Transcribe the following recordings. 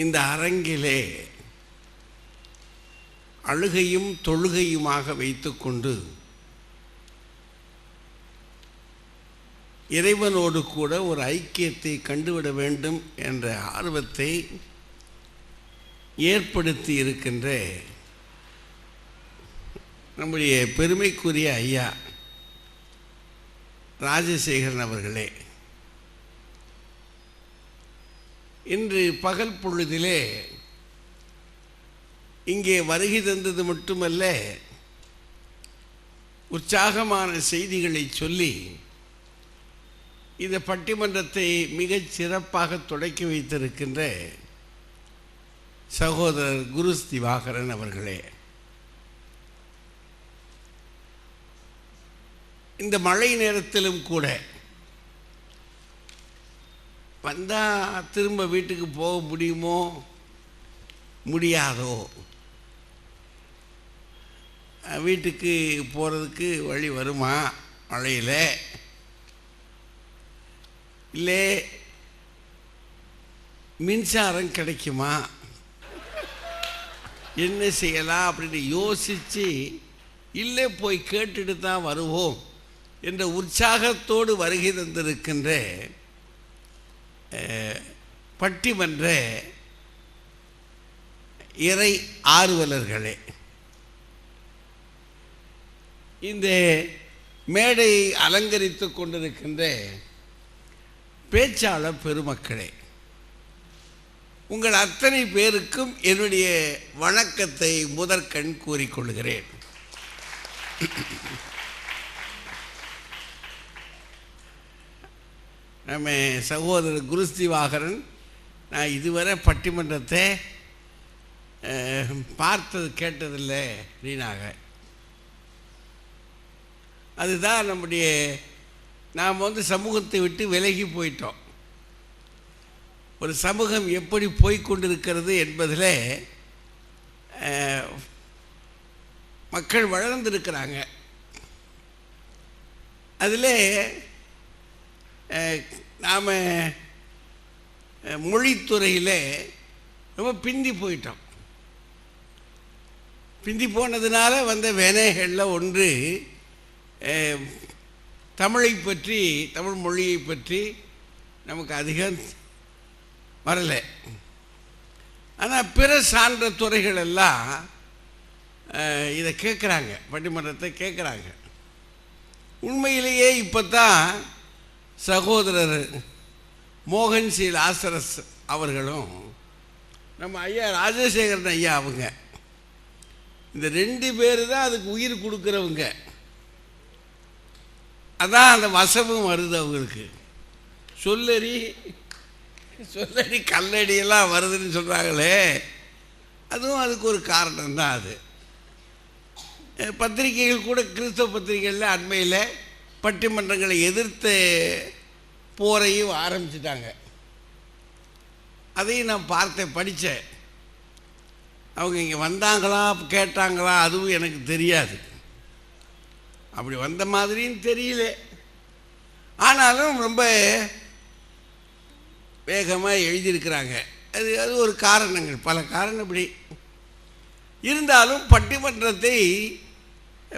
இந்த அரங்கிலே அழுகையும் தொழுகையுமாக வைத்துக்கொண்டு இறைவனோடு கூட ஒரு ஐக்கியத்தை கண்டுவிட வேண்டும் என்ற ஆர்வத்தை ஏற்படுத்தி இருக்கின்ற நம்முடைய பெருமைக்குரிய ஐயா ராஜசேகரன் அவர்களே, இன்று பகல் பொழுதிலே இங்கே வருகை தந்தது மட்டுமல்ல, உற்சாகமான செய்திகளை சொல்லி இந்த பட்டிமன்றத்தை மிகச் சிறப்பாக தொடக்கி வைத்திருக்கின்ற சகோதரர் குரு திவாகரன் அவர்களே, இந்த மழை நேரத்திலும் கூட வந்தால் திரும்ப வீட்டுக்கு போக முடியுமோ முடியாதோ, வீட்டுக்கு போகிறதுக்கு வழி வருமா மழையில், இல்லை மின்சாரம் கிடைக்குமா, என்ன செய்யலாம் அப்படின்னு யோசித்து இல்லை போய் கேட்டுட்டு தான் வருவோம் என்ற உற்சாகத்தோடு வருகை தந்திருக்கின்ற பட்டிமன்ற இறை ஆர்வலர்களே, இந்த மேடையை அலங்கரித்து கொண்டிருக்கின்ற பேச்சாளர் பெருமக்களே, உங்கள் அத்தனை பேருக்கும் என்னுடைய வணக்கத்தை முதற்கண் கூறிக்கொள்கிறேன். நம்ம சகோதரர் குரு திவாகரன் நான் இதுவரை பட்டிமன்றத்தை பார்த்தது கேட்டதில்லை அப்படின்னாங்க. அதுதான் நம்முடைய நாம் சமூகத்தை விட்டு விலகி போயிட்டோம். ஒரு சமூகம் எப்படி போய்கொண்டிருக்கிறது என்பதில் மக்கள் வளர்ந்திருக்கிறாங்க. அதில் நாம் மொழித்துறையில் ரொம்ப பிந்தி போயிட்டோம். பிந்தி போனதுனால வந்த வினைகளில் ஒன்று தமிழை பற்றி, தமிழ் மொழியை பற்றி நமக்கு அதிகம் வரலை. ஆனால் பிற சான்ற துறைகள் எல்லாம் இதை கேட்குறாங்க, பட்டிமன்றத்தை கேட்குறாங்க. உண்மையிலேயே இப்போ தான் சகோதரர் மோகன் சி லாசரஸ் அவர்களும் நம்ம ஐயா ராஜசேகரன் ஐயா அவங்க, இந்த 2 பேர் தான் அதுக்கு உயிர் கொடுக்குறவங்க. அதான் அந்த வசமும் வருது அவங்களுக்கு. சொல்லடி கல்லடியெல்லாம் வருதுன்னு சொல்கிறாங்களே, அதுவும் அதுக்கு ஒரு காரணம்தான். அது பத்திரிகைகள் கூட, கிறிஸ்தவ பத்திரிகைகளில் அண்மையில் பட்டிமன்றங்களை எதிர்த்து போரையும் ஆரம்பிச்சிட்டாங்க. அதையும் நான் பார்த்தேன், படித்தேன். அவங்க இங்கே வந்தாங்களா கேட்டாங்களா அதுவும் எனக்கு தெரியாது. அப்படி வந்த மாதிரியும் தெரியல. ஆனாலும் ரொம்ப வேகமாக எழுதியிருக்கிறாங்க. அது ஒரு காரணங்கள், பல காரணம். இப்படி இருந்தாலும் பட்டிமன்றத்தை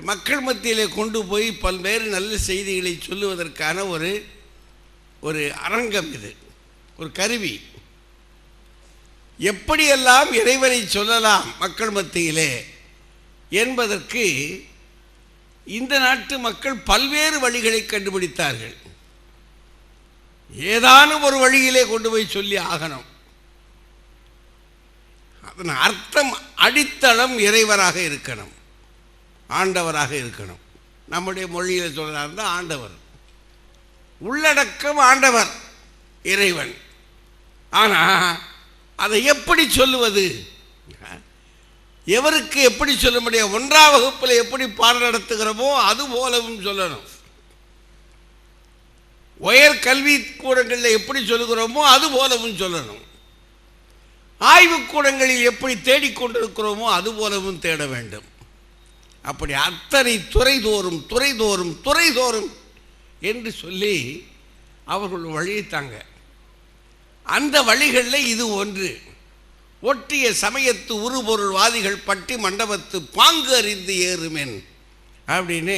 மக்கள் மத்தியிலே கொண்டு போய் பல்வேறு நல்ல செய்திகளை சொல்லுவதற்கான ஒரு அரங்கம், இது ஒரு கருவி. எப்படியெல்லாம் இறைவனை சொல்லலாம் மக்கள் மத்தியிலே என்பதற்கு இந்த நாட்டு மக்கள் பல்வேறு வழிகளை கண்டுபிடித்தார்கள். ஏதானும் ஒரு வழியிலே கொண்டு போய் சொல்லி ஆகணும். அதன் அர்த்தம், அடித்தளம் இறைவராக இருக்கணும், ஆண்டவராக இருக்கணும். நம்முடைய மொழியில் சொல்றாருந்தா ஆண்டவர், உள்ளடக்கம் ஆண்டவர், இறைவன். ஆனால் அதை எப்படி சொல்லுவது, எவருக்கு எப்படி சொல்ல முடியும்? 1ஆம் வகுப்பில் எப்படி பாடம் நடத்துகிறோமோ அது போலவும் சொல்லணும். உயர் கல்வி கூடங்களில் எப்படி சொல்லுகிறோமோ அது போலவும் சொல்லணும். ஆய்வுக்கூடங்களில் எப்படி தேடிக்கொண்டிருக்கிறோமோ அது போலவும் தேட வேண்டும். அப்படி அத்தனை துறைதோறும் என்று சொல்லி அவர்கள் வழித்தாங்க. அந்த வழிகளில் இது ஒன்று. ஒட்டிய சமயத்து உருபொருள்வாதிகள் பட்டி மண்டபத்து பாங்கு அறிந்து ஏறுமென் அப்படின்னு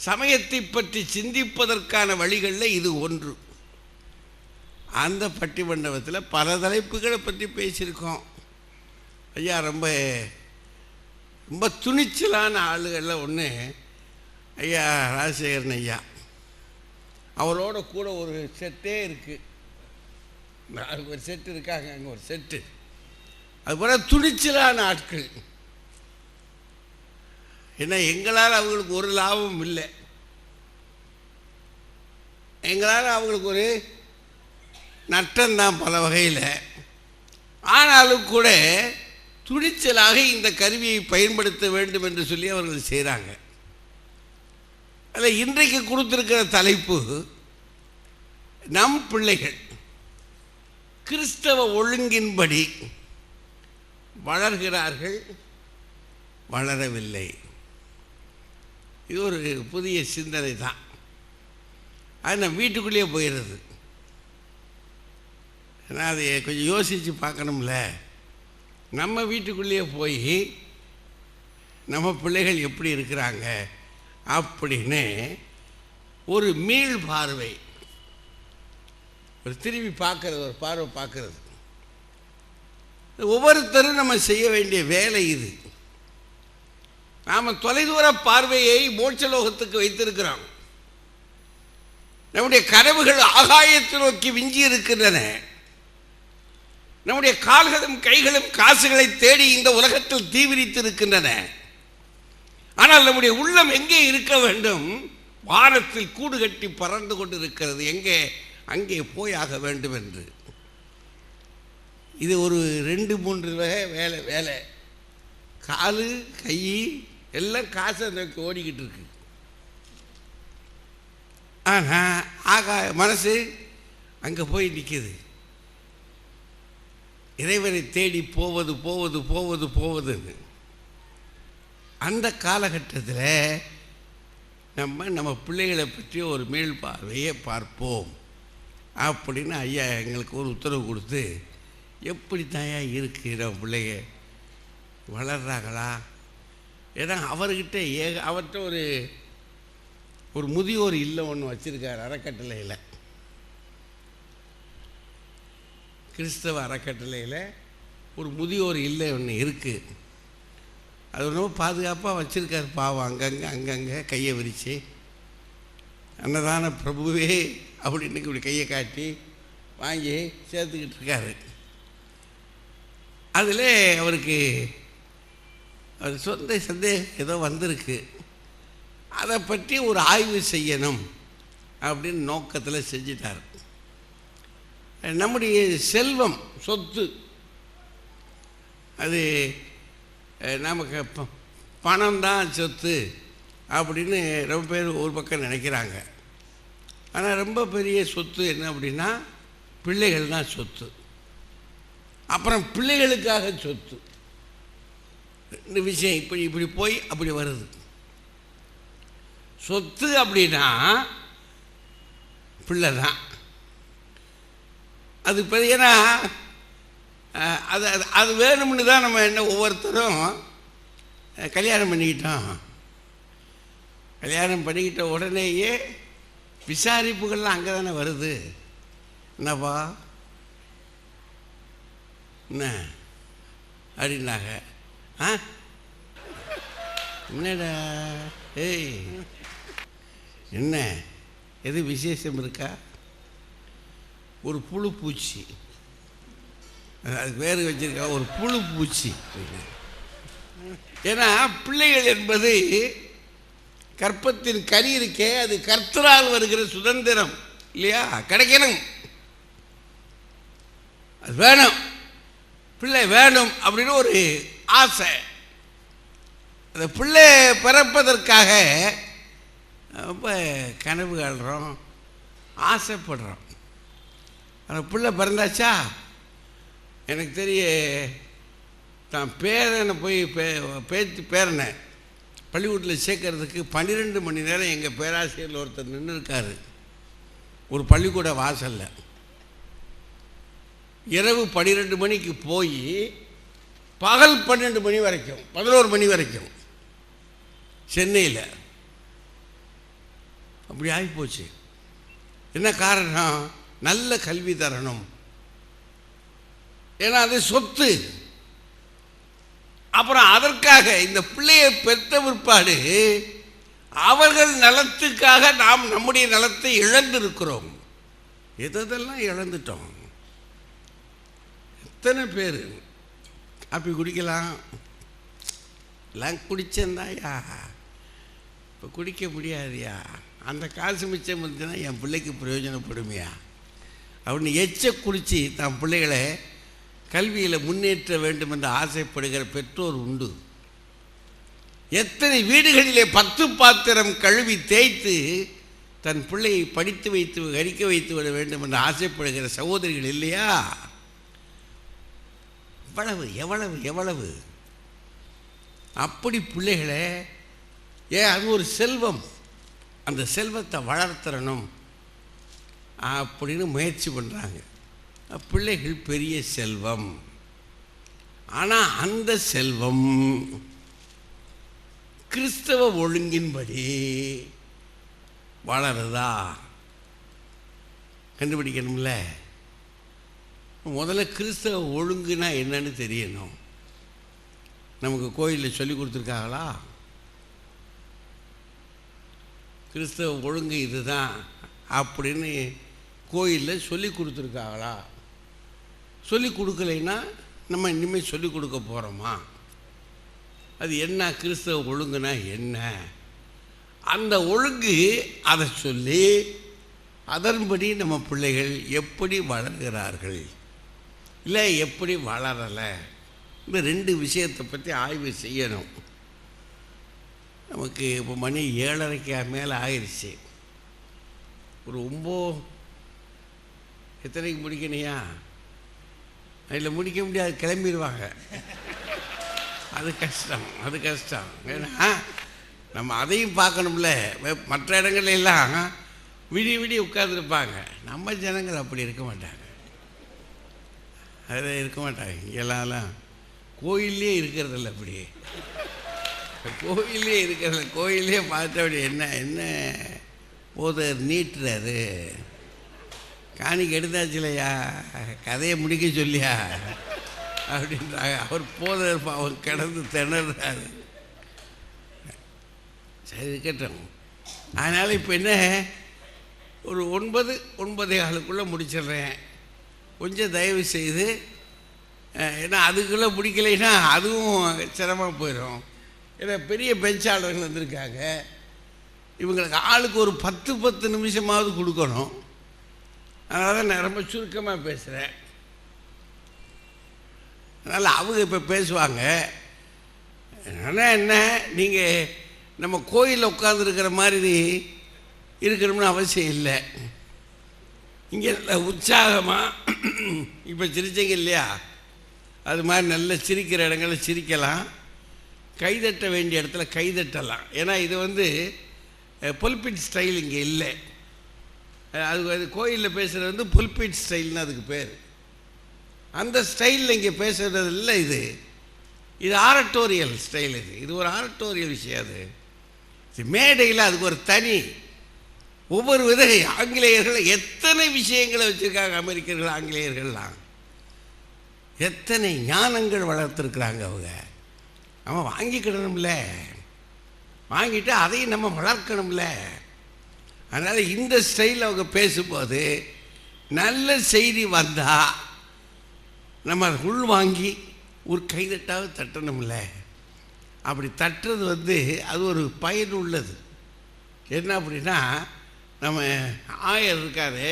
சமயத்தை பற்றி சிந்திப்பதற்கான வழிகளில் இது ஒன்று. அந்த பட்டி மண்டபத்தில் பல தலைப்புகளை பற்றி பேசியிருக்கோம். ஐயா ரொம்ப ரொம்ப துணிச்சலான ஆளுகளில் ஒன்று ஐயா ராஜசேகரன் ஐயா. அவரோட கூட ஒரு செட்டே இருக்குது, அதுக்கு ஒரு செட்டு இருக்காங்க, அங்கே ஒரு செட்டு. அதுபோல் துணிச்சலான ஆட்கள். ஏன்னா எங்களால் அவங்களுக்கு ஒரு லாபம் இல்லை, எங்களால் அவங்களுக்கு ஒரு நட்டம்தான் பல வகையில். ஆனாலும் கூட துணிச்சலாக இந்த கருவியை பயன்படுத்த வேண்டும் என்று சொல்லி அவர்கள் செய்கிறாங்க. அதில் இன்றைக்கு கொடுத்திருக்கிற தலைப்பு நம் பிள்ளைகள் கிறிஸ்தவ ஒழுங்கின்படி வளர்கிறார்கள், வளரவில்லை. இது ஒரு புதிய சிந்தனை தான். அது நம்ம வீட்டுக்குள்ளேயே போயிடுறது. ஏன்னா அதை கொஞ்சம் யோசித்து பார்க்கணும்ல. நம்ம வீட்டுக்குள்ளேயே போய் நம்ம பிள்ளைகள் எப்படி இருக்கிறாங்க அப்படின்னு ஒரு மீள் பார்வை, ஒரு திரும்பி பார்க்கறது, ஒரு பார்வை பார்க்கறது ஒவ்வொருத்தரும் நம்ம செய்ய வேண்டிய வேலை இது. நாம் தொலைதூர பார்வையை மோட்சலோகத்துக்கு வைத்திருக்கிறோம். நம்முடைய கனவுகள் ஆகாயத்தை நோக்கி விஞ்சி இருக்கின்றன. நம்முடைய கால்களும் கைகளும் காசுகளை தேடி இந்த உலகத்தில் தீவிரித்து இருக்கின்றன. ஆனால் நம்முடைய உள்ளம் எங்கே இருக்க வேண்டும்? வானத்தில் கூடு கட்டி பறந்து கொண்டு இருக்கிறது. எங்கே? அங்கே போயாக வேண்டும் என்று. இது ஒரு 2-3 வகை வேலை. காலு கை எல்லாம் காசை நோக்கி ஓடிக்கிட்டு இருக்கு. ஆனால் மனசு அங்கே போய் நிற்கிது. இறைவனை தேடி போவதுன்னு. அந்த காலகட்டத்தில் நம்ம பிள்ளைகளை பற்றி ஒரு மேல் பார்வையை பார்ப்போம் அப்படின்னு ஐயா எங்களுக்கு ஒரு உத்தரவு கொடுத்து, எப்படி தாயா இருக்குது நம்ம பிள்ளைங்க வளர்றாங்களா? ஏன்னா அவர்கிட்ட அவர்கிட்ட ஒரு முதியோர் இல்லம் ஒன்று வச்சுருக்கார் அறக்கட்டளையில், கிறிஸ்தவ அறக்கட்டளையில் ஒரு முதியோர் இல்லை ஒன்று இருக்குது. அது ரொம்ப பாதுகாப்பாக வச்சுருக்கார். பாவம் அங்கங்கே கையை விரித்து அன்னதான பிரபுவே அப்படின்னு இப்படி கையை காட்டி வாங்கி சேர்த்துக்கிட்டு இருக்காரு. அதில் அவருக்கு அவர் சொந்த சந்தேகம் ஏதோ வந்திருக்கு. அதை பற்றி ஒரு ஆய்வு செய்யணும் அப்படின்னு நோக்கத்தில் செஞ்சிட்டார். நம்முடைய செல்வம், சொத்து, அது நமக்கு பணம் தான் சொத்து அப்படின்னு ரொம்ப பேர் ஒரு பக்கம் நினைக்கிறாங்க. ஆனால் ரொம்ப பெரிய சொத்து என்ன அப்படின்னா பிள்ளைகள் தான் சொத்து. அப்புறம் பிள்ளைகளுக்காக சொத்து. இந்த விஷயம் இப்படி போய் அப்படி வருது. சொத்து அப்படின்னா பிள்ளை தான். அது இப்போ ஏன்னா அது வேணும்னு தான் நம்ம என்ன ஒவ்வொருத்தரும் கல்யாணம் பண்ணிக்கிட்டோம். கல்யாணம் பண்ணிக்கிட்ட உடனேயே விசாரிப்புகள்லாம் அங்கே தானே வருது. என்னப்பா என்ன அப்படின்னாங்க. என்னடா ஏய் என்ன எது விசேஷம் இருக்கா? ஒரு புழு பூச்சி, அதுக்கு பேர் வச்சிருக்கா ஒரு புழு பூச்சி. ஏன்னா பிள்ளைகள் என்பது கற்பத்தின் கனி இருக்கே, அது கர்த்தரால் வருகிற சுதந்திரம் இல்லையா? கிடைக்கணும், அது வேணும், பிள்ளை வேணும் அப்படின்னு ஒரு ஆசை. அந்த பிள்ளை பிறப்பதற்காக ரொம்ப கனவு காண்றோம், ஆசைப்படுறோம். அந்த பிள்ளை பிறந்தாச்சா, எனக்கு தெரிய தான் பேரனை போய் பேரனை பள்ளிக்கூட்டில் சேர்க்கறதுக்கு 12 மணி நேரம் எங்கள் பேராசிரியர் ஒருத்தர் நின்று இருக்கார் ஒரு பள்ளிக்கூட வாசலில். இரவு 12 மணிக்கு போய் பகல் 12 மணி வரைக்கும் 11 மணி வரைக்கும் சென்னையில் அப்படி ஆகிப்போச்சு. என்ன காரணம்? நல்ல கல்வி தரணும், ஏன்னா அது சொத்து. அப்புறம் அதற்காக இந்த பிள்ளையை பெற்ற பிற்பாடு அவர்கள் நலத்துக்காக நாம் நம்முடைய நலத்தை இழந்திருக்கிறோம். எதெல்லாம் இழந்துட்டோம். எத்தனை பேர் அப்படி குடிக்கலாம், எல்லாம் குடிச்சேன்தாயா, இப்போ குடிக்க முடியாதுயா, அந்த காசு மிச்சம் இருந்துச்சுன்னா என் பிள்ளைக்கு பிரயோஜனப்படுமையா அப்படின்னு எச்ச குடித்து தன் பிள்ளைகளை கல்வியில் முன்னேற்ற வேண்டும் என்று ஆசைப்படுகிற பெற்றோர் உண்டு. எத்தனை வீடுகளிலே 10 பாத்திரம் கழுவி தேய்த்து தன் பிள்ளையை படித்து வைத்து கரிக்க வைத்து விட வேண்டும் என்று ஆசைப்படுகிற சகோதரிகள் இல்லையா? எவ்வளவு எவ்வளவு எவ்வளவு அப்படி பிள்ளைகளை, ஏன் அது ஒரு செல்வம், அந்த செல்வத்தை வளர்த்தரணும் அப்படின்னு முயற்சி பண்ணுறாங்க. பிள்ளைகள் பெரிய செல்வம். ஆனால் அந்த செல்வம் கிறிஸ்தவ ஒழுங்கின்படி வளருதா கண்டுபிடிக்கணும்ல. முதல்ல கிறிஸ்தவ ஒழுங்குனா என்னன்னு தெரியணும். நமக்கு கோயிலில் சொல்லி கொடுத்துருக்காங்களா? கிறிஸ்தவ ஒழுங்கு இதுதான் அப்படின்னு கோயிலில் சொல்லி கொடுத்துருக்காங்களா? சொல்லி கொடுக்கலைன்னா நம்ம இனிமேல் சொல்லி கொடுக்க போகிறோமா? அது என்ன கிறிஸ்தவ ஒழுங்குனா என்ன? அந்த ஒழுங்கு அதை சொல்லி அதன்படி நம்ம பிள்ளைகள் எப்படி வளர்கிறார்கள், இல்லை எப்படி வளரலை, இந்த 2 விஷயத்தை பற்றி ஆய்வு செய்யணும். நமக்கு இப்போ மணி 7:30க்கு மேலே ஆயிடுச்சு. ஒரு 9 எத்தனைக்கு முடிக்கணையா? அதில் முடிக்க முடியாது, கிளம்பிடுவாங்க. அது கஷ்டம், அது கஷ்டம். ஏன்னா நம்ம அதையும் பார்க்கணும்ல. மற்ற இடங்கள்ல எல்லாம் விடிய விடிய உட்கார்ந்துருப்பாங்க. நம்ம ஜனங்கள் அப்படி இருக்க மாட்டாங்க, அதில் இருக்க மாட்டாங்க. இங்கெல்லாம் கோயிலே இருக்கிறதில்ல. அப்படி கோயிலே இருக்கிறதில்ல. கோயிலே பார்த்த அப்படி என்ன என்ன போதர் நீட்டுறாரு, காணிக்கு எடுத்தாச்சு இல்லையா, கதையை முடிக்க சொல்லியா அப்படின்றாங்க. அவர் போதர் அவர் கிடந்து திணறாரு. சரி இருக்கட்டும். அதனால் இப்போ என்ன, ஒரு 9-9:15 முடிச்சிடுறேன். கொஞ்சம் தயவு செய்து, ஏன்னா அதுக்குள்ளே முடிக்கலைன்னா அதுவும் சிரமமாக போயிடும். ஏன்னா பெரிய பெஞ்சாளர்கள் வந்திருக்காங்க, இவங்களுக்கு ஆளுக்கு ஒரு 10 நிமிஷமாவது கொடுக்கணும். அதனால தான் நான் ரொம்ப சுருக்கமாக பேசுகிறேன். அதனால் அவங்க இப்போ பேசுவாங்க. ஆனால் என்ன, நீங்கள் நம்ம கோயிலில் உட்காந்துருக்கிற மாதிரி இருக்கணும்னு அவசியம் இல்லை. இங்கே நல்ல உற்சாகமாக இப்போ சிரிச்சிங்க இல்லையா, அது மாதிரி நல்ல சிரிக்கிற இடங்களில் சிரிக்கலாம், கைதட்ட வேண்டிய இடத்துல கைதட்டலாம். ஏன்னா இது புல்பிட் ஸ்டைல் இங்கே இல்லை. அது கோயிலில் பேசுகிறது புல்பிட் ஸ்டைல்னு அதுக்கு பேர். அந்த ஸ்டைலில் இங்கே பேசுகிறது இல்லை. இது ஆரட்டோரியல் ஸ்டைல். இது ஒரு ஆரட்டோரியல் விஷயம். அது மேடையில் அதுக்கு ஒரு தனி ஒவ்வொரு வித. ஆங்கிலேயர்கள் எத்தனை விஷயங்களை வச்சுருக்காங்க. அமெரிக்கர்கள் ஆங்கிலேயர்கள்லாம் எத்தனை ஞானங்கள் வளர்த்துருக்குறாங்க. அவங்க வாங்கிக்கிடணும்ல, வாங்கிட்டு அதையும் நம்ம வளர்க்கணும்ல. அதனால் இந்த ஸ்டைலில் அவங்க பேசும்போது நல்ல செய்தி வந்தால் நம்ம அதை உள் வாங்கி ஒரு கைதட்டாவது தட்டணும்ல. அப்படி தட்டுறது அது ஒரு பயன் உள்ளது. என்ன அப்படின்னா, நம்ம ஆயர் இருக்காரு,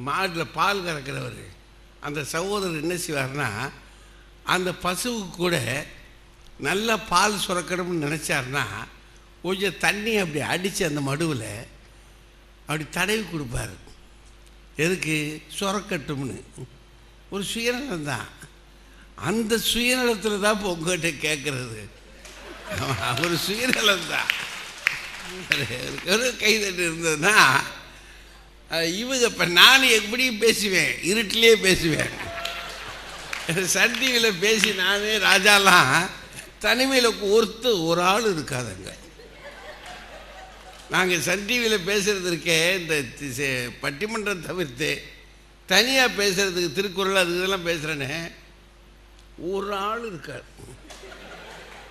மாட்டில் பால் கறக்கிறவர், அந்த சகோதரர் என்ன செய்வார்னா, அந்த பசுவுக்கு கூட நல்ல பால் சுரக்கணும்னு நினச்சார்னா கொஞ்சம் தண்ணி அப்படி அடித்து அந்த மடுவில் அப்படி தடவி கொடுப்பார். எதுக்கு? சுரக்கட்டும்னு. ஒரு சுயநலம் தான். அந்த சுயநலத்தில் தான் இப்போ உங்கள்கிட்ட கேட்குறது. ஒரு சுயநலம் தான். ஒரு கைதட்டு இருந்ததுன்னா இவங்க இப்போ நான் எப்படியும் பேசுவேன், இருட்டிலே பேசுவேன். சன் டிவியில் பேசி நான் ராஜாலாம் தனிமையில் ஒரு ஆள் இருக்காதுங்க. நாங்கள் சன் டிவியில் பேசுகிறது இருக்கே, இந்த பட்டிமன்றம் தவிர்த்து தனியாக பேசுகிறதுக்கு திருக்குறள் அது இதெல்லாம் பேசுகிறேன்னு ஒரு ஆள் இருக்கார்.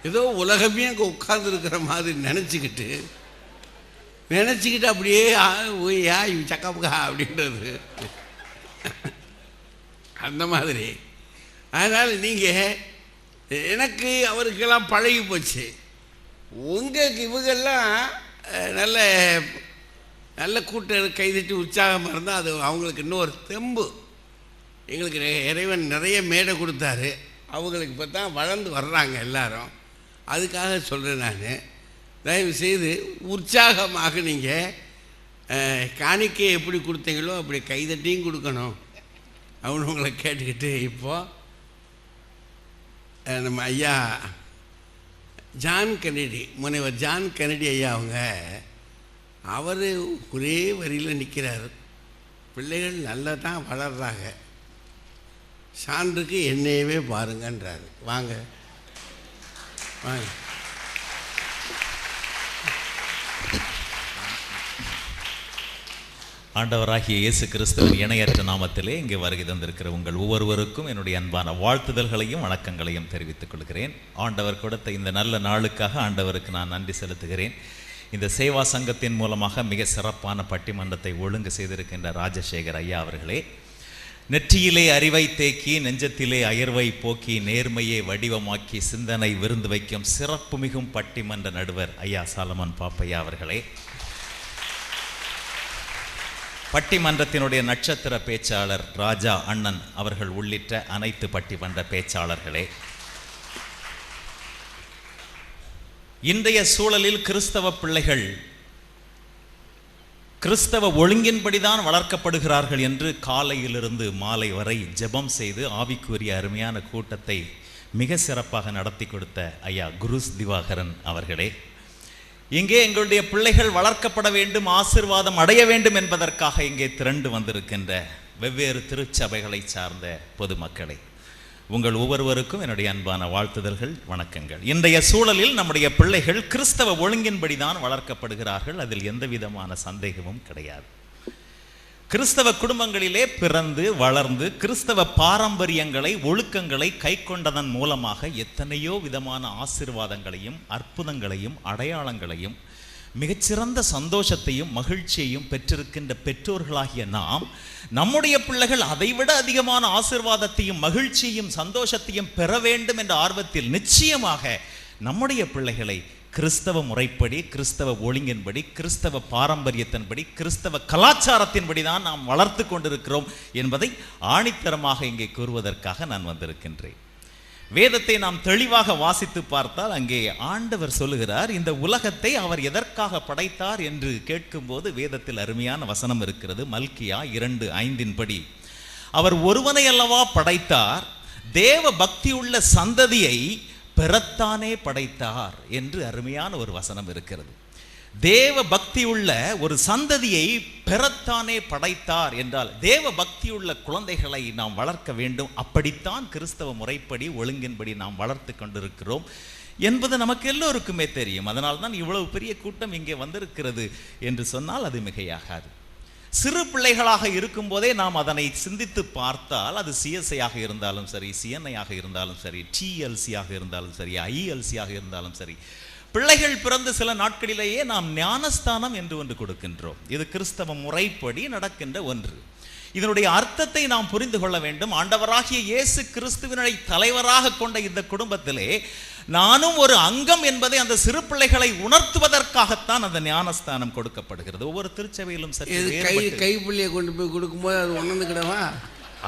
ஏதோ உலகமே அங்கே உட்கார்ந்துருக்கிற மாதிரி நினச்சிக்கிட்டு அப்படியே ஓய்யா சக்காப்புக்கா அப்படின்றது அந்த மாதிரி. அதனால் நீங்கள் எனக்கு அவருக்கெல்லாம் பழகி போச்சு. இவங்கெல்லாம் நல்ல நல்ல கூட்டம் கைதட்டி உற்சாகமாக இருந்தால் அது அவங்களுக்கு இன்னொரு தெம்பு. எங்களுக்கு இறைவன் நிறைய மேடை கொடுத்தாரு. அவங்களுக்கு இப்போ தான் வளர்ந்து வர்றாங்க எல்லாரும். அதுக்காக சொல்கிறேன் நான், தயவு செய்து உற்சாகமாக நீங்கள் காணிக்கை எப்படி கொடுத்தீங்களோ அப்படி கைதட்டியும் கொடுக்கணும் அவனு உங்களை கேட்டுக்கிட்டு. இப்போது நம்ம ஐயா ஜான் கென்னடி, முனைவர் ஜான் கென்னடி ஐயா அவர் ஒரே வரியில் நிற்கிறார். பிள்ளைகள் நல்லா தான் வளர்றாங்க, சான்றுக்கு என்னையவே பாருங்கன்றாரு. வாங்க வாங்க. ஆண்டவராகிய இயேசு கிறிஸ்துவின் இணையற்ற நாமத்திலே இங்கே வருகை தந்திருக்கிற உங்கள் ஒவ்வொருவருக்கும் என்னுடைய அன்பான வாழ்த்துதல்களையும் வணக்கங்களையும் தெரிவித்துக் கொள்கிறேன். ஆண்டவர் கொடுத்த இந்த நல்ல நாளுக்காக ஆண்டவருக்கு நான் நன்றி செலுத்துகிறேன். இந்த சேவா சங்கத்தின் மூலமாக மிக சிறப்பான பட்டிமன்றத்தை ஒழுங்கு செய்திருக்கின்ற ராஜசேகர் ஐயா அவர்களே, நெற்றியிலே அறிவை தேக்கி நெஞ்சத்திலே அயர்வை போக்கி நேர்மையை வடிவமாக்கி சிந்தனை விருந்து வைக்கும் சிறப்பு மிகும் பட்டிமன்ற நடுவர் ஐயா சாலமன் பாப்பையா அவர்களே, பட்டிமன்றத்தினுடைய நட்சத்திர பேச்சாளர் ராஜா அண்ணன் அவர்கள் உள்ளிட்ட அனைத்து பட்டிமன்ற பேச்சாளர்களே, இன்றைய சூழலில் கிறிஸ்தவ பிள்ளைகள் கிறிஸ்தவ ஒழுங்கின்படிதான் வளர்க்கப்படுகிறார்கள் என்று காலையிலிருந்து மாலை வரை ஜெபம் செய்து ஆவிக்குரிய அருமையான கூட்டத்தை மிக சிறப்பாக நடத்தி கொடுத்த ஐயா குருஸ் திவாகரன் அவர்களே, இங்கே எங்களுடைய பிள்ளைகள் வளர்க்கப்பட வேண்டும், ஆசீர்வாதம் அடைய வேண்டும் என்பதற்காக இங்கே திரண்டு வந்திருக்கின்ற வெவ்வேறு திருச்சபைகளை சார்ந்த பொதுமக்களை, உங்கள் ஒவ்வொருவருக்கும் என்னுடைய அன்பான வாழ்த்துதல்கள், வணக்கங்கள். இன்றைய சூழலில் நம்முடைய பிள்ளைகள் கிறிஸ்தவ ஒழுங்கின்படிதான் வளர்க்கப்படுகிறார்கள், அதில் எந்த விதமான சந்தேகமும் கிடையாது. கிறிஸ்தவ குடும்பங்களிலே பிறந்து வளர்ந்து கிறிஸ்தவ பாரம்பரியங்களை ஒழுக்கங்களை கை கொண்டதன் மூலமாக எத்தனையோ விதமான ஆசீர்வாதங்களையும் அற்புதங்களையும் அடையாளங்களையும் மிகச்சிறந்த சந்தோஷத்தையும் மகிழ்ச்சியையும் பெற்றிருக்கின்ற பெற்றோர்களாகிய நாம் நம்முடைய பிள்ளைகள் அதைவிட அதிகமான ஆசீர்வாதத்தையும் மகிழ்ச்சியையும் சந்தோஷத்தையும் பெற வேண்டும் என்ற ஆர்வத்தில் நிச்சயமாக நம்முடைய பிள்ளைகளை கிறிஸ்தவ முறைப்படி, கிறிஸ்தவ ஒழுங்கின்படி, கிறிஸ்தவ பாரம்பரியத்தின்படி, கிறிஸ்தவ கலாச்சாரத்தின்படி தான் நாம் வளர்த்து கொண்டிருக்கிறோம் என்பதை ஆணித்தரமாக இங்கே கூறுவதற்காக நான் வந்திருக்கின்றேன். வேதத்தை நாம் தெளிவாக வாசித்து பார்த்தால் அங்கே ஆண்டவர் சொல்லுகிறார், இந்த உலகத்தை அவர் எதற்காக படைத்தார் என்று கேட்கும்போது வேதத்தில் அருமையான வசனம் இருக்கிறது. மல்கியா 2:5 அவர் ஒருவனை அல்லவா படைத்தார், தேவ பக்தியுள்ள சந்ததியை பெறத்தானே படைத்தார் என்று அருமையான ஒரு வசனம் இருக்கிறது. தேவ பக்தியுள்ள ஒரு சந்ததியை பெறத்தானே படைத்தார் என்றால் தேவ பக்தியுள்ள குழந்தைகளை நாம் வளர்க்க வேண்டும். அப்படித்தான் கிறிஸ்தவ முறைப்படி ஒழுங்கின்படி நாம் வளர்த்து கொண்டிருக்கிறோம் என்பது நமக்கு எல்லோருக்குமே தெரியும். அதனால்தான் இவ்வளவு பெரிய கூட்டம் இங்கே வந்திருக்கிறது என்று சொன்னால் அது மிகையாகாது. சிறு பிள்ளைகளாக இருக்கும் போதே நாம் அதனை சிந்தித்து பார்த்தால் அது சிஎஸ்ஐயாக இருந்தாலும் சரி, சிஎன்ஐயாக இருந்தாலும் சரி, டிஎல்சியாக இருந்தாலும் சரி, ஐஎல்சியாக இருந்தாலும் சரி, பிள்ளைகள் பிறந்த சில நாட்களிலேயே நாம் ஞானஸ்தானம் என்று ஒன்று கொடுக்கின்றோம். இது கிறிஸ்தவ முறைப்படி நடக்கின்ற ஒன்று. இதனுடைய அர்த்தத்தை நாம் புரிந்து கொள்ள வேண்டும். ஆண்டவராகிய இயேசு கிறிஸ்துவினை தலைவராக கொண்ட இந்த குடும்பத்திலே நானும் ஒரு அங்கம் என்பதை அந்த சிறு பிள்ளைகளை உணர்த்துவதற்காகத்தான் அந்த ஞானஸ்தானம் கொடுக்கப்படுகிறது. ஒவ்வொரு திருச்சபையிலும் கைப்பிள்ளையை கொண்டு போய் கொடுக்கும்போது அது ஒன்று கிடவா,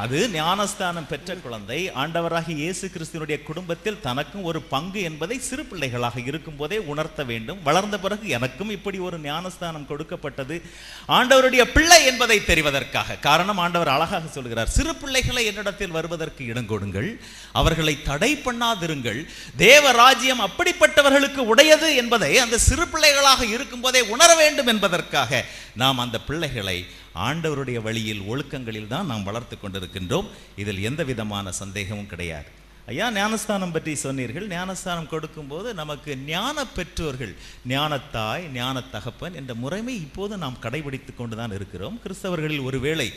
அது ஞானஸ்தானம் பெற்ற குழந்தை ஆண்டவராகிய இயேசு கிறிஸ்துவினுடைய குடும்பத்தில் தனக்கும் ஒரு பங்கு என்பதை சிறு பிள்ளைகளாக இருக்கும் போதே உணர்த்த வேண்டும். வளர்ந்த பிறகு எனக்கும் இப்படி ஒரு ஞானஸ்தானம் கொடுக்கப்பட்டது ஆண்டவருடைய பிள்ளை என்பதை தெரிவதற்காக. காரணம், ஆண்டவர் அழகாக சொல்கிறார், சிறு பிள்ளைகளை என்னிடத்தில் வருவதற்கு இடங்கொடுங்கள், அவர்களை தடை பண்ணாதிருங்கள், தேவ ராஜ்யம் அப்படிப்பட்டவர்களுக்கு உடையது என்பதை அந்த சிறு பிள்ளைகளாக இருக்கும் போதே உணர வேண்டும் என்பதற்காக நாம் அந்த பிள்ளைகளை ஆண்டவருடைய வழியில் ஒழுக்கங்களில் தான் நாம் வளர்த்து கொண்டிருக்கின்றோம். இதில் எந்த விதமான சந்தேகமும் கிடையாது. ஐயா, ஞானஸ்தானம் பற்றி சொன்னீர்கள். ஞானஸ்தானம் கொடுக்கும்போது நமக்கு ஞான பெற்றோர்கள், ஞானத்தாய், ஞான தகப்பன் என்ற முறைமை இப்போது நாம் கடைபிடித்து கொண்டுதான் இருக்கிறோம். கிறிஸ்தவர்களில் ஒருவேளை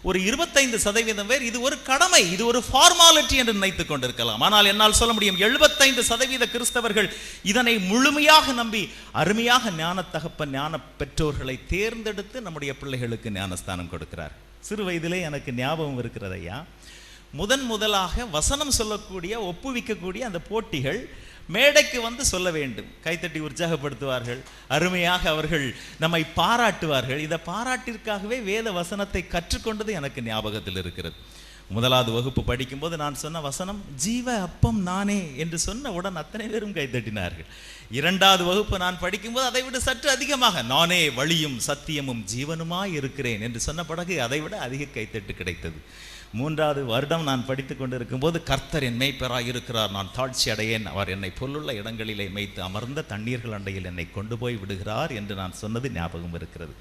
ஒரு 25% பேர் இது ஒரு கடமை, இது ஒரு ஃபார்மாலிட்டி என்று நினைத்துக் கொண்டிருக்கலாம். ஆனால் என்னால் சொல்ல முடியும், 75% கிறிஸ்தவர்கள் இதனை முழுமையாக நம்பி அருமையாக ஞான தகப்பன், ஞான பெற்றோர்களை தேர்ந்தெடுத்து நம்முடைய பிள்ளைகளுக்கு ஞானஸ்தானம் கொடுக்கிறார். சிறு வயதிலே எனக்கு ஞாபகம் இருக்கிறது ஐயா, முதலாக வசனம் சொல்லக்கூடிய, ஒப்புவிக்கக்கூடிய அந்த போட்டிகள் மேடைக்கு வந்து சொல்ல வேண்டும். கைத்தட்டி உற்சாகப்படுத்துவார்கள், அருமையாக அவர்கள் நம்மை பாராட்டுவார்கள். இந்த பாராட்டிற்காகவே வேத வசனத்தை கற்றுக்கொண்டது எனக்கு ஞாபகத்தில் இருக்கிறது. 1வது வகுப்பு படிக்கும்போது நான் சொன்ன வசனம் ஜீவ அப்பம் நானே என்று சொன்னவுடன் அத்தனை பேரும் கைத்தட்டினார்கள். 2வது வகுப்பு நான் படிக்கும்போது அதை விட சற்று அதிகமாக நானே வழியும் சத்தியமும் ஜீவனுமாய் இருக்கிறேன் என்று சொன்ன பிறகு அதை விட அதிக கைத்தட்டு கிடைத்தது. 3வது வருடம் நான் படித்து கொண்டிருக்கும் போது கர்த்தர் என் மேய்ப்பராய் இருக்கிறார், நான் தாழ்ச்சி அடையேன், அவர் என்னை பொல்லுள்ள இடங்களிலே மேய்த்து அமர்ந்த தண்ணீர்கள் அண்டையில் என்னை கொண்டு போய் விடுகிறார் என்று நான் சொன்னது ஞாபகம் இருக்கிறது.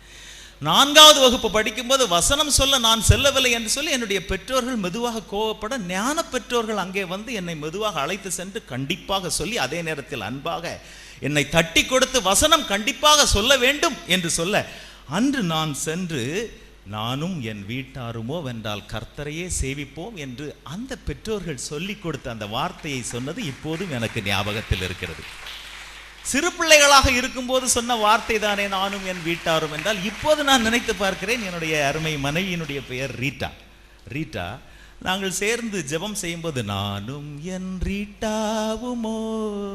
4வது வகுப்பு படிக்கும்போது வசனம் சொல்ல நான் செல்லவில்லை என்று சொல்லி என்னுடைய பெற்றோர்கள் மெதுவாக கோவப்பட, ஞான பெற்றோர்கள் அங்கே வந்து என்னை மெதுவாக அழைத்து சென்று கண்டிப்பாக சொல்லி, அதே நேரத்தில் அன்பாக என்னை தட்டி கொடுத்து வசனம் கண்டிப்பாக சொல்ல வேண்டும் என்று சொல்ல, அன்று நான் சென்று நானும் என் வீட்டாருமோ வென்றால் கர்த்தரையே சேவிப்போம் என்று அந்த பெற்றோர்கள் சொல்லிக் கொடுத்த அந்த வார்த்தையை சொன்னது இப்போதும் எனக்கு ஞாபகத்தில் இருக்கிறது. சிறு பிள்ளைகளாக இருக்கும்போது சொன்ன வார்த்தை தானே நானும் என் வீட்டாரும் என்றால், இப்போது நான் நினைத்து பார்க்கிறேன். என்னுடைய அருமை மனைவியினுடைய பெயர் ரீட்டா. நாங்கள் சேர்ந்து ஜெபம் செய்யும்போது நானும் என் ரீட்டாவுமோ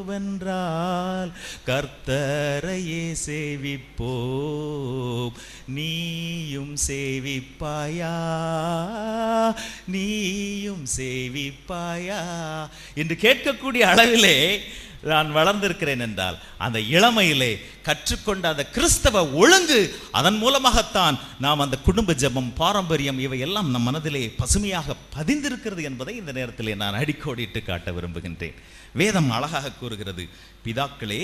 வென்றால் கர்த்தரையே சேவிப்போம், நீயும் சேவிப்பாயா, நீயும் சேவிப்பாயா என்று கேட்கக்கூடிய அளவிலே நான் வளர்ந்திருக்கிறேன் என்றால், அந்த இளமையிலே கற்றுக்கொண்ட அந்த கிறிஸ்தவ ஒழுங்கு, அதன் மூலமாகத்தான் நாம் அந்த குடும்ப ஜெபம், பாரம்பரியம் இவையெல்லாம் நம் மனதிலே பசுமையாக பதிந்திருக்கிறது என்பதை இந்த நேரத்திலே நான் அடிக்கோடிட்டு காட்ட விரும்புகின்றேன். வேதம் அழகாக கூறுகிறது, பிதாக்களே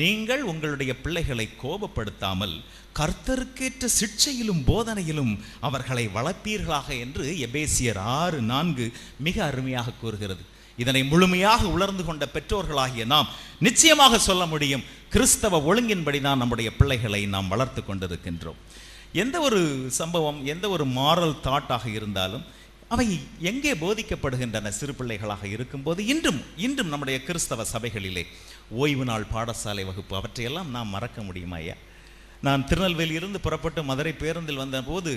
நீங்கள் உங்களுடைய பிள்ளைகளை கோபப்படுத்தாமல் கர்த்தருக்கேற்ற சிட்சையிலும் போதனையிலும் அவர்களை வளர்ப்பீர்களாக என்று எபேசியர் 6:4 மிக அருமையாக கூறுகிறது. இதனை முழுமையாக உணர்ந்து கொண்ட பெற்றோர்களாகிய நாம் நிச்சயமாக சொல்ல முடியும், கிறிஸ்தவ ஒழுங்கின்படிதான் நம்முடைய பிள்ளைகளை நாம் வளர்த்து கொண்டிருக்கின்றோம். எந்த ஒரு சம்பவம், எந்த ஒரு மாரல் தாட்டாக இருந்தாலும் அவை எங்கே போதிக்கப்படுகின்றன சிறு பிள்ளைகளாக இருக்கும்போது? இன்றும் நம்முடைய கிறிஸ்தவ சபைகளிலே ஓய்வு நாள் பாடசாலை வகுப்பு, அவற்றையெல்லாம் நாம் மறக்க முடியுமா ஐயா? நான் திருநெல்வேலியிலிருந்து புறப்பட்டு மதுரை பேருந்தில் வந்தபோது,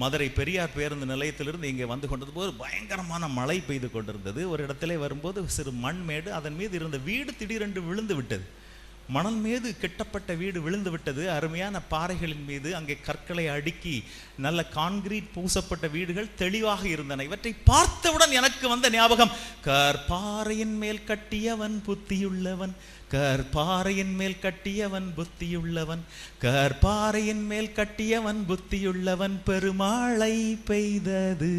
மதுரை பெரியார் பேருந்து நிலையத்திலிருந்து இங்கே வந்து கொண்டது போது பயங்கரமான மழை பெய்து கொண்டிருந்தது. ஒரு இடத்திலே வரும்போது சிறு மண்மேடு, அதன் மீது இருந்த வீடு திடீரென்று விழுந்து விட்டது. மணல் மீது கெட்டப்பட்ட வீடு விழுந்து விட்டது. அருமையான பாறைகளின் மீது அங்கே கற்களை அடுக்கி நல்ல கான்கிரீட் பூசப்பட்ட வீடுகள் தெளிவாக இருந்தன. இவற்றை பார்த்தவுடன் எனக்கு வந்த ஞாபகம், கற்பாறையின் மேல் கட்டியவன் புத்தியுள்ளவன், கற்பாறையின் மேல் கட்டியவன் புத்தியுள்ளவன், கற்பாறையின் மேல் கட்டியவன் புத்தியுள்ளவன், பெருமழை பெய்தது,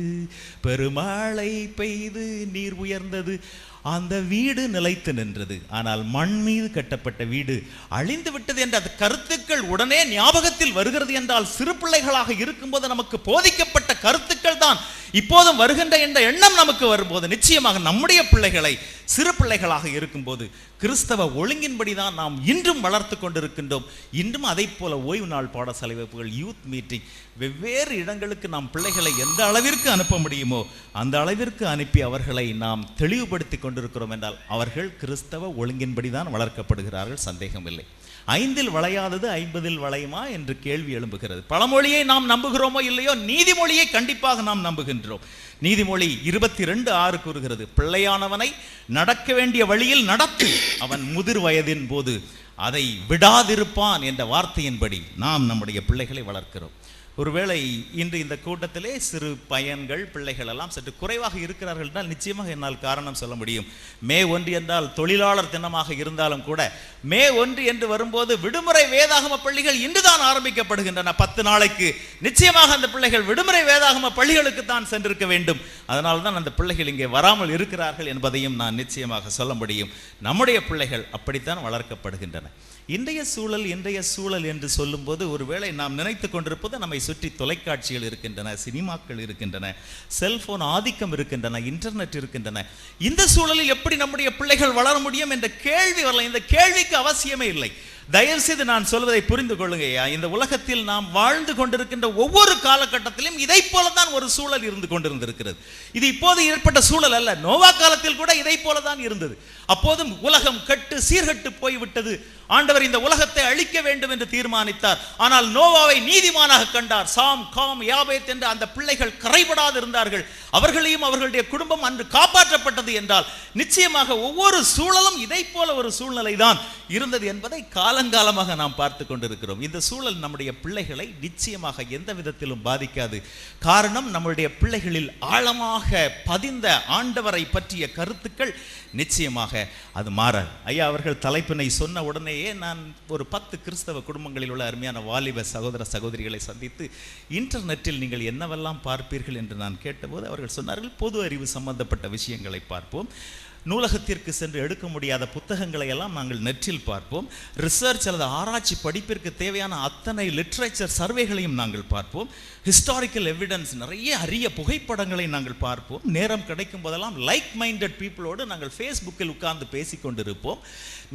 பெருமழை பெய்து நீர் உயர்ந்தது, அந்த வீடு நிலைத்து நின்றது. ஆனால் மண் மீது கட்டப்பட்ட வீடு அழிந்து விட்டது என்ற அந்த கருத்துக்கள் உடனே ஞாபகத்தில் வருகிறது என்றால், சிறு பிள்ளைகளாக இருக்கும்போது நமக்கு போதிக்கப்பட்ட கருத்துக்கள் தான் இப்போதும் வருகின்ற என்ற எண்ணம் நமக்கு வரும்போது, நிச்சயமாக நம்முடைய பிள்ளைகளை சிறு பிள்ளைகளாக இருக்கும்போது கிறிஸ்தவ ஒழுங்கின்படிதான் நாம் இன்றும் வளர்த்து கொண்டிருக்கின்றோம். இன்றும் அதை போல ஓய்வு நாள் பாடசாலை வகுப்புகள், யூத் மீட்டிங், வெவ்வேறு இடங்களுக்கு நாம் பிள்ளைகளை எந்த அளவிற்கு அனுப்ப முடியுமோ அந்த அளவிற்கு அனுப்பி அவர்களை நாம் தெளிவுபடுத்தி கொண்டிருக்கிறோம் என்றால், அவர்கள் கிறிஸ்தவ ஒழுங்கின்படிதான் வளர்க்கப்படுகிறார்கள், சந்தேகம் இல்லை. 5இல் வளையாதது 50இல் வளையுமா என்று கேள்வி எழும்புகிறது. பழமொழியை நாம் நம்புகிறோமோ இல்லையோ, நீதிமொழியை கண்டிப்பாக நாம் நம்புகின்றோம். நீதிமொழி 22:6 கூறுகிறது, பிள்ளையானவனை நடக்க வேண்டிய வழியில் நடத்து, அவன் முதிர் வயதின் போது அதை விடாதிருப்பான் என்ற வார்த்தையின்படி நாம் நம்முடைய பிள்ளைகளை வளர்க்கிறோம். ஒருவேளை இன்று இந்த கூட்டத்திலே சிறு பையன்கள், பிள்ளைகள் எல்லாம் சற்று குறைவாக இருக்கிறார்கள் என்றால் நிச்சயமாக என்னால் காரணம் சொல்ல முடியும். மே 1 என்றால் தொழிலாளர் தினமாக இருந்தாலும் கூட, மே 1 என்று வரும்போது விடுமுறை வேதாகம பள்ளிகள் இன்றுதான் ஆரம்பிக்கப்படுகின்றன. 10 நாளைக்கு நிச்சயமாக அந்த பிள்ளைகள் விடுமுறை வேதாகம பள்ளிகளுக்கு தான் சென்றிருக்க வேண்டும். அதனால் தான் அந்த பிள்ளைகள் இங்கே வராமல் இருக்கிறார்கள் என்பதையும் நான் நிச்சயமாக சொல்ல முடியும். நம்முடைய பிள்ளைகள் அப்படித்தான் வளர்க்கப்படுகின்றன. இன்றைய சூழல் என்று சொல்லும்போது ஒருவேளை நாம் நினைத்து கொண்டிருப்பது நம்மை சுற்றி தொலைக்காட்சிகள் இருக்கின்றன, சினிமாக்கள் இருக்கின்றன, செல்போன் ஆதிக்கம் இருக்கின்றன, இன்டர்நெட் இருக்கின்றன. இந்த சூழலில் எப்படி நம்முடைய பிள்ளைகள் வளர முடியும் என்ற கேள்வி வரல. இந்த கேள்விக்கு அவசியமே இல்லை. தயவு செய்து நான் சொல்வதை புரிந்து கொள்ளுங்கய்யா. இந்த உலகத்தில் நாம் வாழ்ந்து கொண்டிருக்கின்ற ஒவ்வொரு காலகட்டத்திலும் இதை போலதான் ஒரு சூழல் இருந்து கொண்டிருந்திருக்கிறது. இது இப்போது ஏற்பட்ட சூழல் அல்ல. நோவா காலத்தில் கூட இதை போலதான் இருந்தது. அப்போதும் உலகம் கெட்டு சீர்கட்டு போய்விட்டது. ஆண்டவர் இந்த உலகத்தை அழிக்க வேண்டும் என்று தீர்மானித்தார். ஆனால் நோவாவை நீதிமானாக கண்டார். சாம், காம், யாபேத் என்ற அந்த பிள்ளைகள் கரைபடாது இருந்தார்கள். அவர்களையும் அவர்களுடைய குடும்பம் அன்று காப்பாற்றப்பட்டது என்றால் நிச்சயமாக ஒவ்வொரு சூழலும் இதை போல ஒரு சூழ்நிலை தான் இருந்தது என்பதை காலங்காலமாக நாம் பார்த்து கொண்டிருக்கிறோம். இந்த சூழல் நம்முடைய பிள்ளைகளை நிச்சயமாக எந்த விதத்திலும் பாதிக்காது. காரணம், நம்முடைய பிள்ளைகளில் ஆழமாக பதிந்த ஆண்டவரை பற்றிய கருத்துக்கள் நிச்சயமாக அது மாறாது. ஐயா அவர்கள் தலைப்பினை சொன்ன உடனேயே நான் ஒரு 10 கிறிஸ்தவ குடும்பங்களில் உள்ள அருமையான வாலிப சகோதர சகோதரிகளை சந்தித்து இன்டர்நெட்டில் நீங்கள் என்னவெல்லாம் பார்ப்பீர்கள் என்று நான் கேட்டபோது அவர்கள் சொன்னார்கள், பொது அறிவு சம்பந்தப்பட்ட விஷயங்களை பார்ப்போம், நூலகத்திற்கு சென்று எடுக்க முடியாத புத்தகங்களை எல்லாம் நாங்கள் நெற்றில் பார்ப்போம், ரிசர்ச் அல்லது ஆராய்ச்சி படிப்பிற்கு தேவையான அத்தனை லிட்ரேச்சர் சர்வேகளையும் நாங்கள் பார்ப்போம், ஹிஸ்டாரிக்கல் எவிடன்ஸ் நிறைய அரிய புகைப்படங்களை நாங்கள் பார்ப்போம், நேரம் கிடைக்கும் போதெல்லாம் லைக் மைண்டட் பீப்புளோடு நாங்கள் ஃபேஸ்புக்கில் உட்கார்ந்து பேசிக்கொண்டிருப்போம்.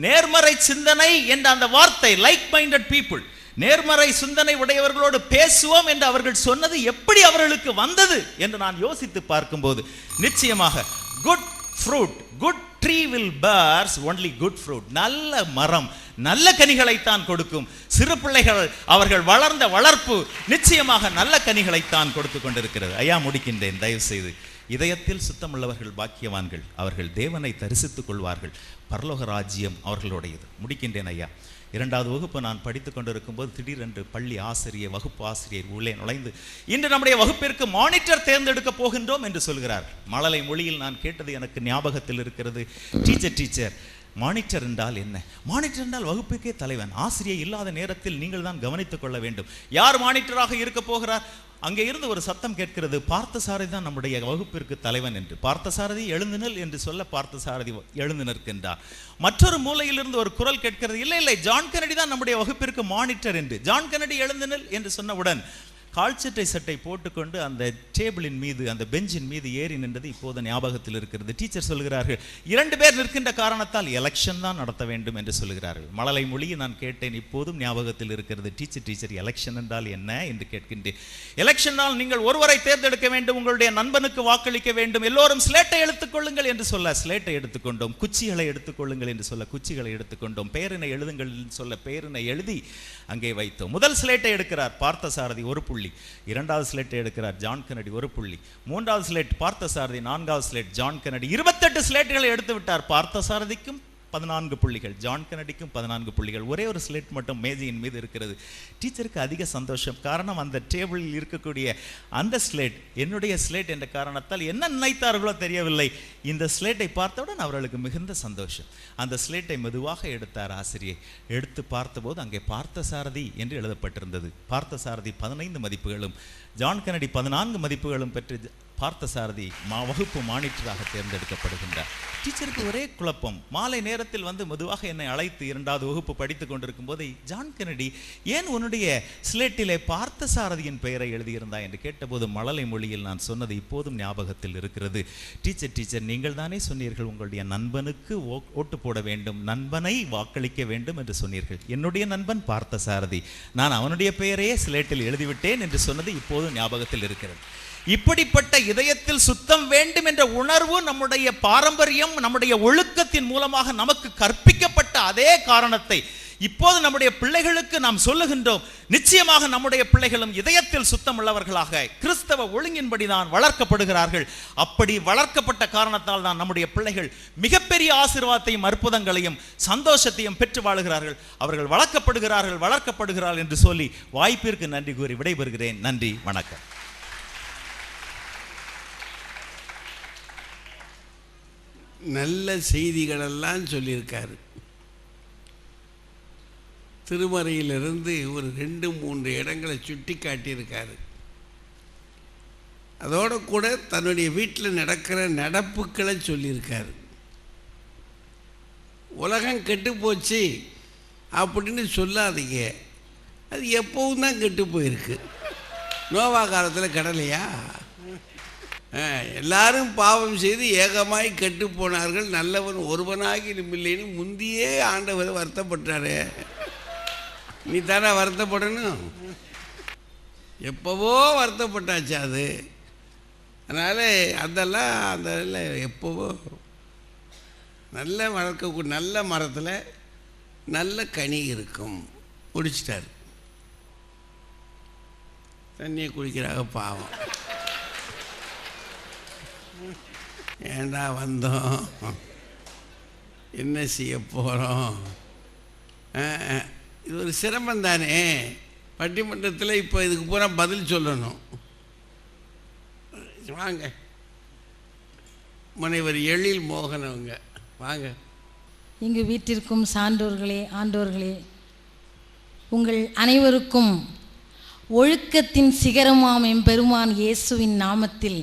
நேர்மறை சிந்தனை என்ற அந்த வார்த்தை, லைக் மைண்டட் பீப்புள், நேர்மறை சிந்தனை உடையவர்களோடு பேசுவோம் என்று அவர்கள் சொன்னது எப்படி அவர்களுக்கு வந்தது என்று நான் யோசித்து பார்க்கும்போது நிச்சயமாக good fruit, good tree will bears only good fruit. நல்ல மரம் நல்ல கனிகளைத்தான் கொடுக்கும். சிறு பிள்ளைகள் அவர்கள் வளர்ந்த வளர்ப்பு நிச்சயமாக நல்ல கனிகளைத்தான் கொடுத்து கொண்டிருக்கிறது. ஐயா முடிக்கின்றேன். தயவு செய்து இதயத்தில் சுத்தமுள்ளவர்கள் பாக்கியவான்கள், அவர்கள் தேவனை தரிசித்துக் கொள்வார்கள், பரலோக ராஜ்யம் அவர்களுடையது. முடிக்கின்றேன் ஐயா. 2வது வகுப்பு நான் படித்துக் கொண்டிருக்கும் போது திடீரென்று பள்ளி ஆசிரியர், வகுப்பு ஆசிரியர் உள்ளே நுழைந்து இன்று நம்முடைய வகுப்பிற்கு மானிட்டர் தேர்ந்தெடுக்க போகின்றோம் என்று சொல்கிறார். மழலை மொழியில் நான் கேட்டது எனக்கு ஞாபகத்தில் இருக்கிறது. டீச்சர் மானிட்டர் என்றால் என்ன? மானிட்டர் என்றால் வகுப்புக்கே தலைவன். ஆசிரியர் இல்லாத நேரத்தில் நீங்கள் தான் கவனித்துக் கொள்ள வேண்டும். யார் மானிட்டராக இருக்க போகிறார்? அங்கே இருந்து ஒரு சத்தம் கேட்கிறது, பார்த்தசாரதி தான் நம்முடைய வகுப்பிற்கு தலைவன் என்று. பார்த்தசாரதி எழுந்தினல் என்று சொல்ல பார்த்தசாரதி எழுந்து நிற்கின்றார். மற்றொரு மூலையிலிருந்து ஒரு குரல் கேட்கிறது, இல்லை ஜான் கென்னடி தான் நம்முடைய வகுப்பிற்கு மானிட்டர் என்று. ஜான் கென்னடி எழுந்தினல் என்று சொன்னவுடன் கால்சட்டை சட்டை போட்டுக்கொண்டு அந்த டேபிளின் மீது, அந்த பெஞ்சின் மீது ஏறி நின்றது இப்போது ஞாபகத்தில் இருக்கிறது. டீச்சர் சொல்கிறார்கள், 2 பேர் நிற்கின்ற காரணத்தால் எலெக்ஷன் தான் நடத்த வேண்டும் என்று சொல்கிறார்கள். மழலை மொழியை நான் கேட்டேன், இப்போதும் ஞாபகத்தில் இருக்கிறது. டீச்சர் எலெக்ஷன் என்றால் என்ன என்று கேட்கின்றேன். எலெக்ஷனால் நீங்கள் ஒருவரை தேர்ந்தெடுக்க வேண்டும், உங்களுடைய நண்பனுக்கு வாக்களிக்க வேண்டும், எல்லோரும் ஸ்லேட்டை எடுத்துக்கொள்ளுங்கள் என்று சொல்ல ஸ்லேட்டை எடுத்துக்கொண்டோம், குச்சிகளை எடுத்துக்கொள்ளுங்கள் என்று சொல்ல குச்சிகளை எடுத்துக்கொண்டோம், பெயரினை எழுதுங்கள் என்று சொல்ல பெயரினை எழுதி அங்கே வைத்தோம். முதல் ஸ்லேட்டை எடுக்கிறார் பார்த்தசாரதி 1 புள்ளி, 2வது ஸ்லேட்டை எடுக்கிறார் ஜான் கென்னடி 1 புள்ளி, 3வது ஸ்லேட் பார்த்தசாரதி, 4வது ஸ்லேட் ஜான் கென்னடி. 28 ஸ்லேட்டுகளை எடுத்து விட்டார். பார்த்தசாரதிக்கும் 14 புள்ளிகள், ஜான் கென்னடிக்கும் 14 புள்ளிகள். ஒரே ஒரு ஸ்லேட் மட்டும் மேஜையின் மீது இருக்கிறது. டீச்சருக்கு அதிக சந்தோஷம். காரணம், அந்த டேபிளில் இருக்கக்கூடிய அந்த ஸ்லேட் என்னுடைய ஸ்லேட் என்ற காரணத்தால் என்ன நினைத்தார்களோ தெரியவில்லை, இந்த ஸ்லேட்டை பார்த்தவுடன் அவர்களுக்கு மிகுந்த சந்தோஷம். அந்த ஸ்லேட்டை மெதுவாக எடுத்தார் ஆசிரியர். எடுத்து பார்த்தபோது அங்கே பார்த்தசாரதி என்று எழுதப்பட்டிருந்தது. பார்த்தசாரதி 15 மதிப்புகளும் ஜான் கென்னடி 14 மதிப்புகளும் பெற்று பார்த்தசாரதி வகுப்பு மானிட்டராக தேர்ந்தெடுக்கப்படுகின்றார். டீச்சருக்கு ஒரே குழப்பம். மாலை நேரத்தில் வந்து மெதுவாக என்னை அழைத்து 2வது வகுப்பு படித்துக் கொண்டிருக்கும் போது, ஜான் கென்னடி ஏன் உன்னுடைய ஸ்லேட்டிலே பார்த்தசாரதியின் பெயரை எழுதியிருந்தாய் என்று கேட்டபோது மழலை மொழியில் நான் சொன்னது இப்போதும் ஞாபகத்தில் இருக்கிறது. டீச்சர் நீங்கள் தானே சொன்னீர்கள் உங்களுடைய நண்பனுக்கு ஓட்டு போட வேண்டும், நண்பனை வாக்களிக்க வேண்டும் என்று சொன்னீர்கள். என்னுடைய நண்பன் பார்த்தசாரதி, நான் அவனுடைய பெயரையே ஸ்லேட்டில் எழுதிவிட்டேன் என்று சொன்னது இப்போதும் ஞாபகத்தில் இருக்கிறது. இப்படிப்பட்ட இதயத்தில் சுத்தம் வேண்டும் என்ற உணர்வு நம்முடைய பாரம்பரியம், நம்முடைய ஒழுக்கத்தின் மூலமாக நமக்கு கற்பிக்கப்பட்ட அதே காரணத்தை இப்போது நம்முடைய பிள்ளைகளுக்கு நாம் சொல்லுகின்றோம். நிச்சயமாக நம்முடைய பிள்ளைகளும் இதயத்தில் சுத்தம் உள்ளவர்களாக கிறிஸ்தவ ஒழுங்கின்படிதான் வளர்க்கப்படுகிறார்கள். அப்படி வளர்க்கப்பட்ட காரணத்தால் தான் நம்முடைய பிள்ளைகள் மிகப்பெரிய ஆசீர்வாதத்தையும் அற்புதங்களையும் சந்தோஷத்தையும் பெற்று வாழுகிறார்கள். அவர்கள் வளர்க்கப்படுகிறார்கள் என்று சொல்லி வாய்ப்பிற்கு நன்றி கூறி விடைபெறுகிறேன். நன்றி, வணக்கம். நல்ல செய்திகளெல்லாம் சொல்லியிருக்காரு. திருமறையிலிருந்து ஒரு 2-3 இடங்களை சுட்டி காட்டியிருக்காரு. அதோடு கூட தன்னுடைய வீட்டில் நடக்கிற நடப்புக்களை சொல்லியிருக்காரு. உலகம் கெட்டு போச்சு அப்படின்னு சொல்லாதீங்க, அது எப்பவும் தான் கெட்டு போயிருக்கு. நோவா காலத்தில் கடலையா? எல்லாரும் பாவம் செய்து ஏகமாய் கெட்டு போனார்கள், நல்லவன் ஒருவனாகி இல்லைன்னு முந்தியே ஆண்டவர் வருத்தப்பட்டாரு. நீ தானே வருத்தப்படணும்? எப்போவோ வருத்தப்பட்டாச்சு அது. அதனால் அதெல்லாம் எப்போவோ நல்ல வளர்க்கக்கூடிய நல்ல மரத்தில் நல்ல கனி இருக்கும். குடிச்சிட்டார். தண்ணியை குடிக்கிறாங்க பாவம். ஏண்டா வந்தோம், என்ன செய்ய போகிறோம்? இது ஒரு சிரமம் தானே. பட்டிமன்றத்தில் இப்போ இதுக்கு பூரா பதில் சொல்லணும். வாங்க, முனைவர் எழில் மோகன் அவங்க வாங்க. இங்கு வீட்டிற்கும் சான்றோர்களே, ஆண்டோர்களே, உங்கள் அனைவருக்கும் ஒழுக்கத்தின் சிகரமாம் எம்பெருமான் இயேசுவின் நாமத்தில்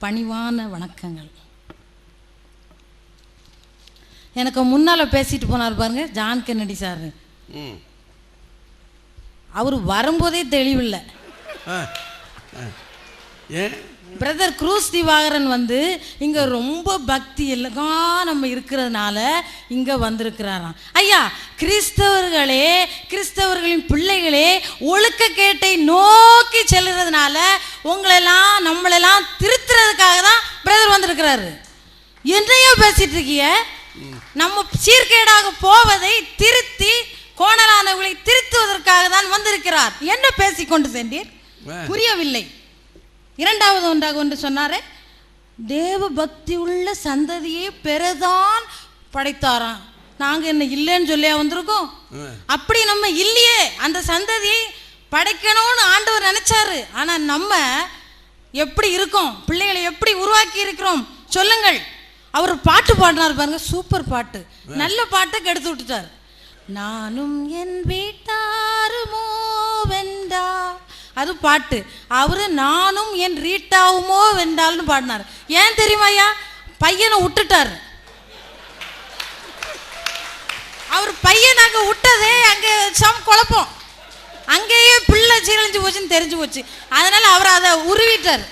பணிவான வணக்கங்கள். எனக்கு முன்னால் பேசிட்டு போனார் பாருங்க, ஜான் கென்னடி சார். அவர் வரும்போதே தெளிவில்லை. பிரதர் குரூஸ் திவாகரன் இங்க ரொம்ப பக்தி எல்லாம் நம்ம இருக்கிறதுனால இங்க வந்திருக்கிறாராம். ஐயா, கிறிஸ்தவர்களே, கிறிஸ்தவர்களின் பிள்ளைகளே, ஒழுக்க கேட்டை நோக்கி செல்லுறதுனால உங்களெல்லாம் நம்மளெல்லாம் திருத்துறதுக்காக தான் பிரதர் வந்திருக்கிறாரு. என்னையோ பேசிட்டு இருக்கிய? நம்ம சீர்கேடாக போவதை திருத்தி கோணலானவர்களை திருத்துவதற்காக தான் வந்திருக்கிறார். என்ன பேசிக்கொண்டு சென்றீர்? புரியவில்லை. இரண்டாவது ஒன்றாக ஒன்று சொன்னாரே, தேவ பக்தி உள்ள சந்ததியை பெறதான் படைத்தாராம். நாங்கள் என்ன இல்லைன்னு சொல்லியா வந்திருக்கோம்? அப்படி நம்ம இல்லையே. அந்த சந்ததியை படைக்கணும்னு ஆண்டவர் நினைச்சாரு. ஆனால் நம்ம எப்படி இருக்கோம்? பிள்ளைகளை எப்படி உருவாக்கி இருக்கிறோம் சொல்லுங்கள். அவர் பாட்டு பாடினார் பாருங்க, சூப்பர் பாட்டு, நல்ல பாட்டை கெடுத்து விட்டுட்டார். நானும் என் வீட்டாருமோ வெண்டா, அது பாட்டு. அவரு நானும் என் ரீட்டாவுமோ வென்றால்னு பாடினார். ஏன் தெரியுமா ஐயா? பையனை விட்டுட்டார். அவர் பையன் அங்கே விட்டதே அங்கே குழப்பம், அங்கேயே பிள்ளை சீரழிஞ்சு போச்சுன்னு தெரிஞ்சு போச்சு. அதனால அவர் அதை உருவிட்டார்.